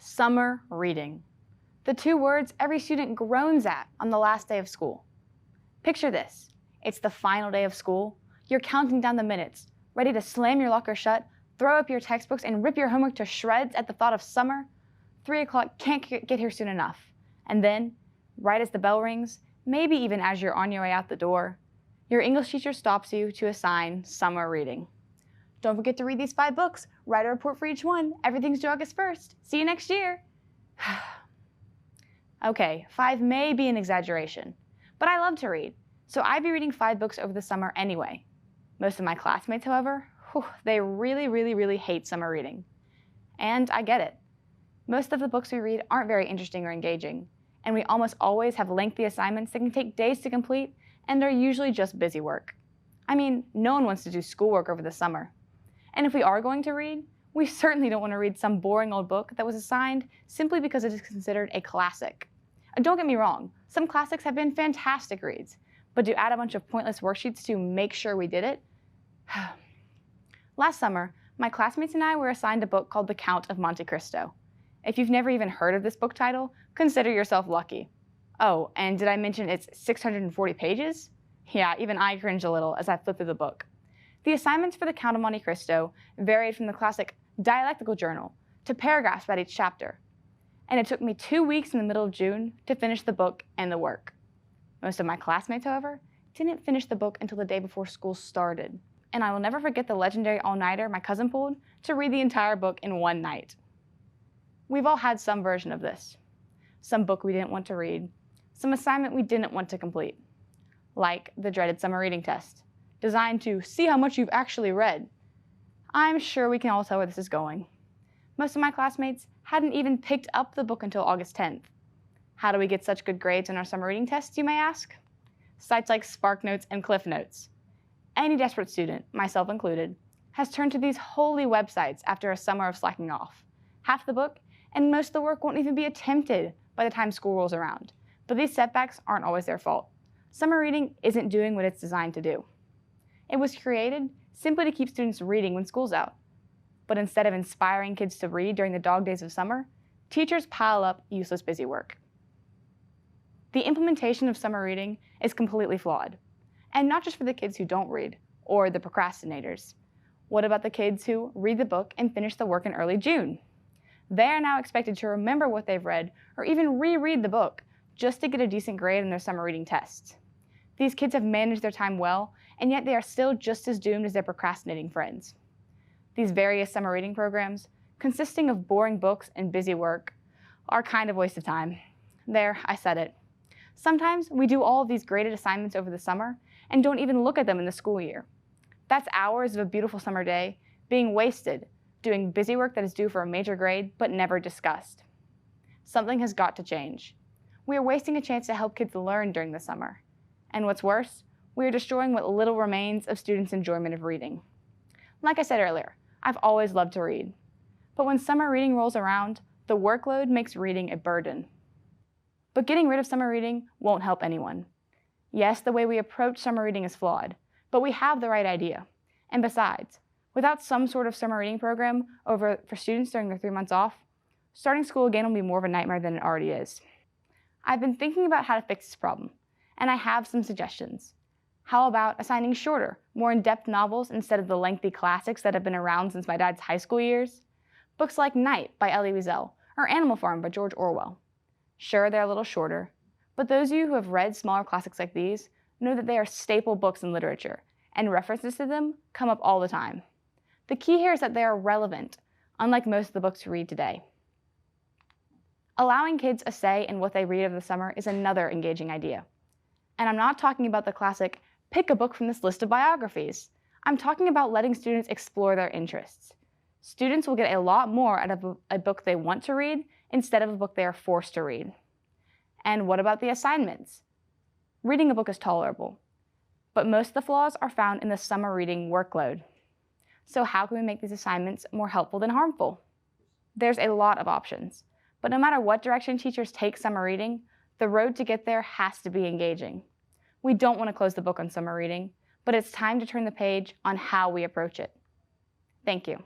Summer reading. The two words every student groans at on the last day of school. Picture this. It's the final day of school. You're counting down the minutes, ready to slam your locker shut, throw up your textbooks, and rip your homework to shreds at the thought of summer. 3 o'clock can't get here soon enough. And then, right as the bell rings, maybe even as you're on your way out the door, your English teacher stops you to assign summer reading. Don't forget to read these 5 books. Write a report for each one. Everything's due August 1st. See you next year. Okay, 5 may be an exaggeration, but I love to read, so I'd be reading 5 books over the summer anyway. Most of my classmates, however, they really hate summer reading. And I get it. Most of the books we read aren't very interesting or engaging, and we almost always have lengthy assignments that can take days to complete, and are usually just busy work. I mean, no one wants to do schoolwork over the summer. And if we are going to read, we certainly don't want to read some boring old book that was assigned simply because it is considered a classic. And don't get me wrong, some classics have been fantastic reads, but to add a bunch of pointless worksheets to make sure we did it? Last summer, my classmates and I were assigned a book called The Count of Monte Cristo. If you've never even heard of this book title, consider yourself lucky. Oh, and did I mention it's 640 pages? Yeah, even I cringe a little as I flip through the book. The assignments for The Count of Monte Cristo varied from the classic dialectical journal to paragraphs about each chapter. And it took me 2 weeks in the middle of June to finish the book and the work. Most of my classmates, however, didn't finish the book until the day before school started. And I will never forget the legendary all-nighter my cousin pulled to read the entire book in one night. We've all had some version of this. Some book we didn't want to read, some assignment we didn't want to complete. Like the dreaded summer reading test, designed to see how much you've actually read. I'm sure we can all tell where this is going. Most of my classmates hadn't even picked up the book until August 10th. How do we get such good grades on our summer reading tests, you may ask? Sites like SparkNotes and CliffNotes. Any desperate student, myself included, has turned to these holy websites after a summer of slacking off. Half the book and most of the work won't even be attempted by the time school rolls around. But these setbacks aren't always their fault. Summer reading isn't doing what it's designed to do. It was created simply to keep students reading when school's out. But instead of inspiring kids to read during the dog days of summer, teachers pile up useless busy work. The implementation of summer reading is completely flawed. And not just for the kids who don't read, or the procrastinators. What about the kids who read the book and finish the work in early June? They are now expected to remember what they've read, or even reread the book, just to get a decent grade on their summer reading tests. These kids have managed their time well, and yet they are still just as doomed as their procrastinating friends. These various summer reading programs, consisting of boring books and busy work, are kind of a waste of time. There, I said it. Sometimes we do all of these graded assignments over the summer and don't even look at them in the school year. That's hours of a beautiful summer day being wasted doing busy work that is due for a major grade but never discussed. Something has got to change. We are wasting a chance to help kids learn during the summer. And what's worse, we are destroying what little remains of students' enjoyment of reading. Like I said earlier, I've always loved to read. But when summer reading rolls around, the workload makes reading a burden. But getting rid of summer reading won't help anyone. Yes, the way we approach summer reading is flawed, but we have the right idea. And besides, without some sort of summer reading program for students during their 3 months off, starting school again will be more of a nightmare than it already is. I've been thinking about how to fix this problem, and I have some suggestions. How about assigning shorter, more in-depth novels instead of the lengthy classics that have been around since my dad's high school years? Books like Night by Elie Wiesel or Animal Farm by George Orwell. Sure, they're a little shorter, but those of you who have read smaller classics like these know that they are staple books in literature, and references to them come up all the time. The key here is that they are relevant, unlike most of the books we read today. Allowing kids a say in what they read over the summer is another engaging idea. And I'm not talking about the classic, pick a book from this list of biographies. I'm talking about letting students explore their interests. Students will get a lot more out of a book they want to read instead of a book they are forced to read. And what about the assignments? Reading a book is tolerable, but most of the flaws are found in the summer reading workload. So how can we make these assignments more helpful than harmful? There's a lot of options, but no matter what direction teachers take summer reading, the road to get there has to be engaging. We don't want to close the book on summer reading, but it's time to turn the page on how we approach it. Thank you.